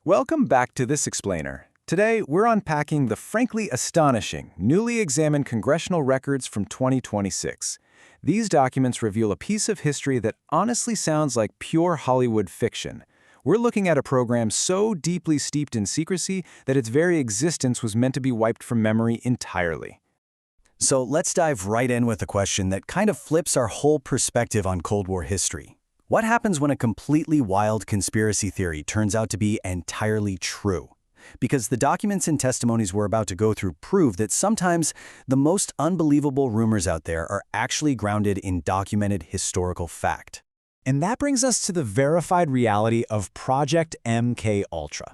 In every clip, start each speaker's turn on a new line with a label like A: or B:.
A: Welcome back to this explainer. Today, we're unpacking the frankly astonishing, newly examined congressional records from 2026. These documents reveal a piece of history that honestly sounds like pure Hollywood fiction. We're looking at a program so deeply steeped in secrecy that its very existence was meant to be wiped from memory entirely.
B: So let's dive right in with a question that kind of flips our whole perspective on Cold War history. What happens when a completely wild conspiracy theory turns out to be entirely true? Because the documents and testimonies we're about to go through prove that sometimes the most unbelievable rumors out there are actually grounded in documented historical fact.
C: And that brings us to the verified reality of Project MKUltra.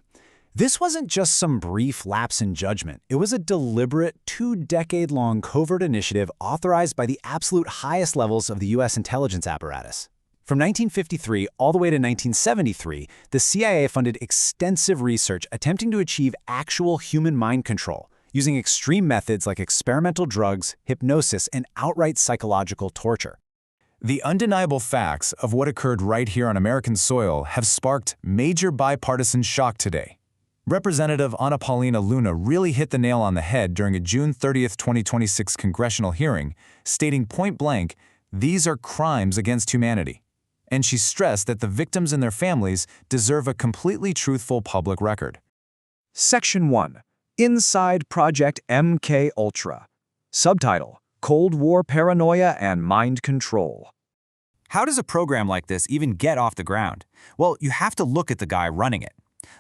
C: This wasn't just some brief lapse in judgment. It was a deliberate, 2-decade-long covert initiative authorized by the absolute highest levels of the U.S. intelligence apparatus. From 1953 all the way to 1973, the CIA funded extensive research attempting to achieve actual human mind control, using extreme methods like experimental drugs, hypnosis, and outright psychological torture.
A: The undeniable facts of what occurred right here on American soil have sparked major bipartisan shock today. Representative Ana Paulina Luna really hit the nail on the head during a June 30, 2026 congressional hearing, stating point-blank, "These are crimes against humanity." And she stressed that the victims and their families deserve a completely truthful public record.
D: Section 1. Inside Project MKUltra. Subtitle: Cold War Paranoia and Mind Control.
E: How does a program like this even get off the ground? Well, you have to look at the guy running it.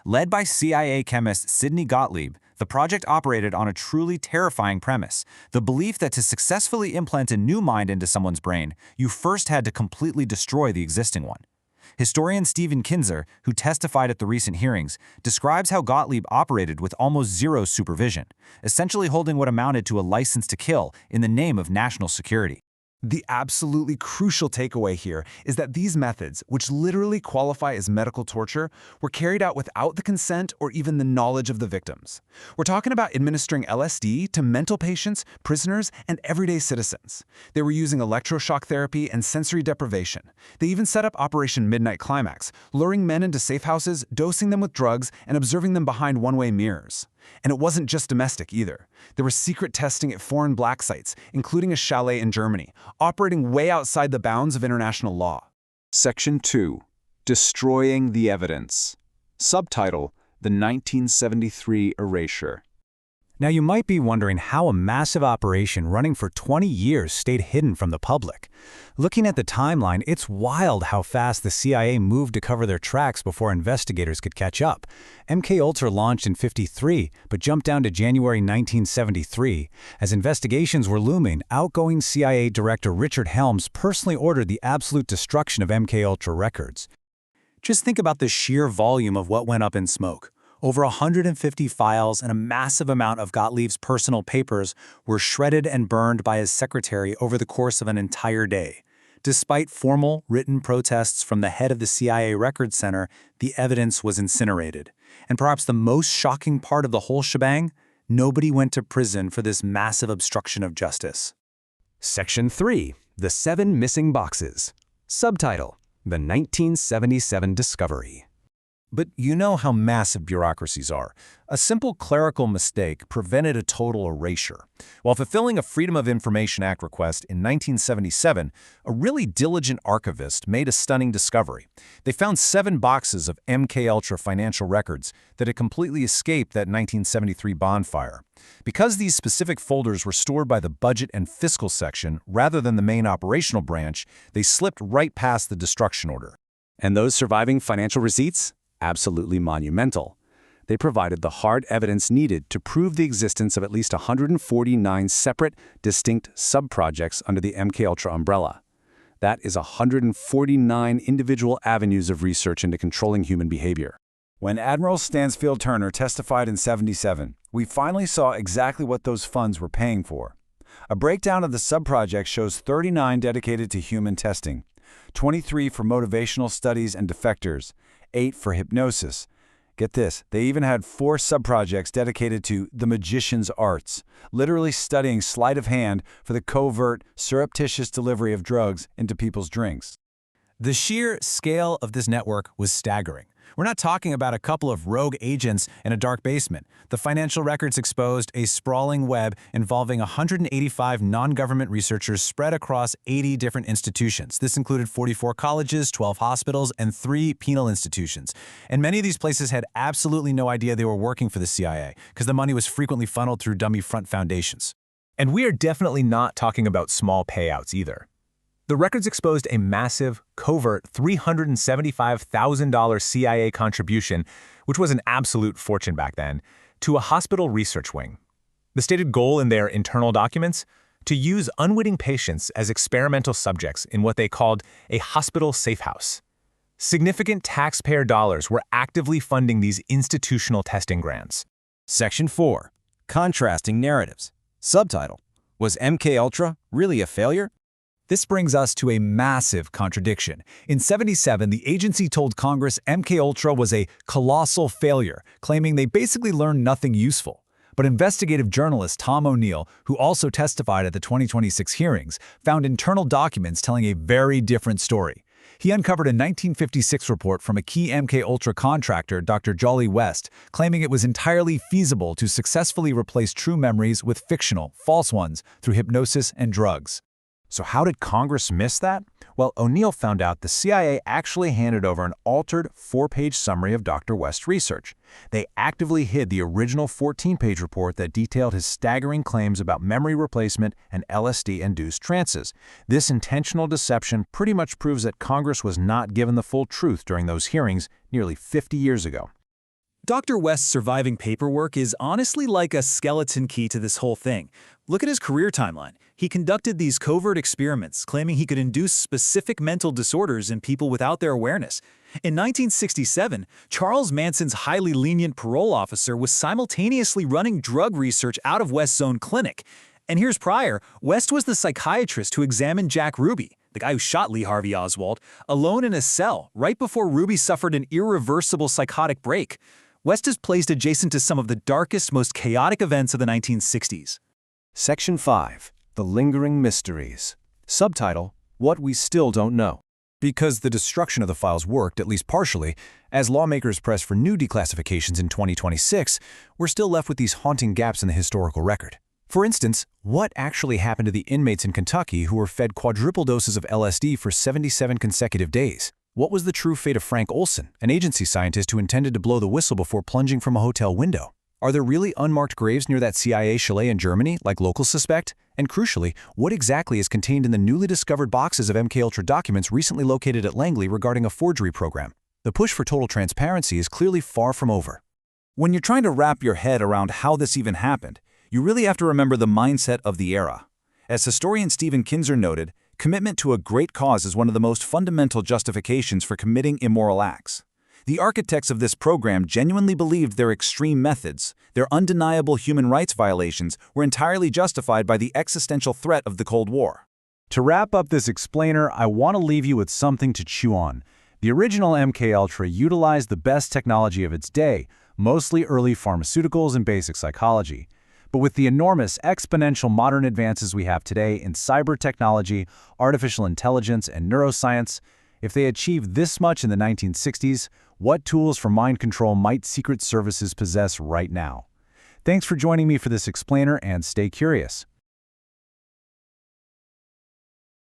E: Led by CIA chemist Sidney Gottlieb, the project operated on a truly terrifying premise: the belief that to successfully implant a new mind into someone's brain, you first had to completely destroy the existing one. Historian Stephen Kinzer, who testified at the recent hearings, describes how Gottlieb operated with almost zero supervision, essentially holding what amounted to a license to kill in the name of national security.
A: The absolutely crucial takeaway here is that these methods, which literally qualify as medical torture, were carried out without the consent or even the knowledge of the victims. We're talking about administering LSD to mental patients, prisoners, and everyday citizens. They were using electroshock therapy and sensory deprivation. They even set up Operation Midnight Climax, luring men into safe houses, dosing them with drugs, and observing them behind one-way mirrors. And it wasn't just domestic either. There was secret testing at foreign black sites, including a chalet in Germany, operating way outside the bounds of international law.
F: Section 2. Destroying the Evidence. Subtitle: The 1973 Erasure.
C: Now you might be wondering how a massive operation running for 20 years stayed hidden from the public. Looking at the timeline, it's wild how fast the CIA moved to cover their tracks before investigators could catch up. MKUltra launched in '53, but jumped down to January 1973. As investigations were looming, outgoing CIA Director Richard Helms personally ordered the absolute destruction of MKUltra records. Just think about the sheer volume of what went up in smoke. Over 150 files and a massive amount of Gottlieb's personal papers were shredded and burned by his secretary over the course of an entire day. Despite formal, written protests from the head of the CIA Records Center, the evidence was incinerated. And perhaps the most shocking part of the whole shebang, nobody went to prison for this massive obstruction of justice.
G: Section 3. The 7 Missing Boxes. Subtitle: The 1977 Discovery.
A: But you know how massive bureaucracies are. A simple clerical mistake prevented a total erasure. While fulfilling a Freedom of Information Act request in 1977, a really diligent archivist made a stunning discovery. They found 7 boxes of MKUltra financial records that had completely escaped that 1973 bonfire. Because these specific folders were stored by the Budget and Fiscal section rather than the main operational branch, they slipped right past the destruction order.
G: And those surviving financial receipts? Absolutely monumental. They provided the hard evidence needed to prove the existence of at least 149 separate, distinct sub-projects under the MKUltra umbrella. That is 149 individual avenues of research into controlling human behavior.
B: When Admiral Stansfield Turner testified in '77, we finally saw exactly what those funds were paying for. A breakdown of the sub-projects shows 39 dedicated to human testing, 23 for motivational studies and defectors, 8 for hypnosis. Get this, they even had 4 sub-projects dedicated to the magician's arts, literally studying sleight of hand for the covert, surreptitious delivery of drugs into people's drinks.
C: The sheer scale of this network was staggering.
E: We're not talking about a couple of rogue agents in a dark basement. The financial records exposed a sprawling web involving 185 non-government researchers spread across 80 different institutions. This included 44 colleges, 12 hospitals, and 3 penal institutions. And many of these places had absolutely no idea they were working for the CIA, because the money was frequently funneled through dummy front foundations.
H: And we are definitely not talking about small payouts either. The records exposed a massive, covert $375,000 CIA contribution, which was an absolute fortune back then, to a hospital research wing. The stated goal in their internal documents? To use unwitting patients as experimental subjects in what they called a hospital safe house. Significant taxpayer dollars were actively funding these institutional testing grants.
D: Section 4. Contrasting narratives. Subtitle: Was MKUltra really a failure?
A: This brings us to a massive contradiction. In '77, the agency told Congress MKUltra was a colossal failure, claiming they basically learned nothing useful. But investigative journalist Tom O'Neill, who also testified at the 2026 hearings, found internal documents telling a very different story. He uncovered a 1956 report from a key MKUltra contractor, Dr. Jolly West, claiming it was entirely feasible to successfully replace true memories with fictional, false ones through hypnosis and drugs.
B: So how did Congress miss that? Well, O'Neill found out the CIA actually handed over an altered 4-page summary of Dr. West's research. They actively hid the original 14-page report that detailed his staggering claims about memory replacement and LSD-induced trances. This intentional deception pretty much proves that Congress was not given the full truth during those hearings nearly 50 years ago.
I: Dr. West's surviving paperwork is honestly like a skeleton key to this whole thing. Look at his career timeline. He conducted these covert experiments, claiming he could induce specific mental disorders in people without their awareness. In 1967, Charles Manson's highly lenient parole officer was simultaneously running drug research out of West's own clinic. And here's prior, West was the psychiatrist who examined Jack Ruby, the guy who shot Lee Harvey Oswald, alone in a cell right before Ruby suffered an irreversible psychotic break. West is placed adjacent to some of the darkest, most chaotic events of the 1960s.
D: Section 5. The Lingering Mysteries. Subtitle: What We Still Don't Know.
A: Because the destruction of the files worked, at least partially, as lawmakers press for new declassifications in 2026, we're still left with these haunting gaps in the historical record. For instance, what actually happened to the inmates in Kentucky who were fed quadruple doses of LSD for 77 consecutive days? What was the true fate of Frank Olson, an agency scientist who intended to blow the whistle before plunging from a hotel window? Are there really unmarked graves near that CIA chalet in Germany, like locals suspect? And crucially, what exactly is contained in the newly discovered boxes of MKUltra documents recently located at Langley regarding a forgery program? The push for total transparency is clearly far from over.
J: When you're trying to wrap your head around how this even happened, you really have to remember the mindset of the era. As historian Stephen Kinzer noted, commitment to a great cause is one of the most fundamental justifications for committing immoral acts. The architects of this program genuinely believed their extreme methods, their undeniable human rights violations, were entirely justified by the existential threat of the Cold War.
B: To wrap up this explainer, I want to leave you with something to chew on. The original MKUltra utilized the best technology of its day, mostly early pharmaceuticals and basic psychology. But with the enormous exponential modern advances we have today in cyber technology, artificial intelligence, and neuroscience, if they achieved this much in the 1960s, what tools for mind control might secret services possess right now? Thanks for joining me for this explainer, and stay curious.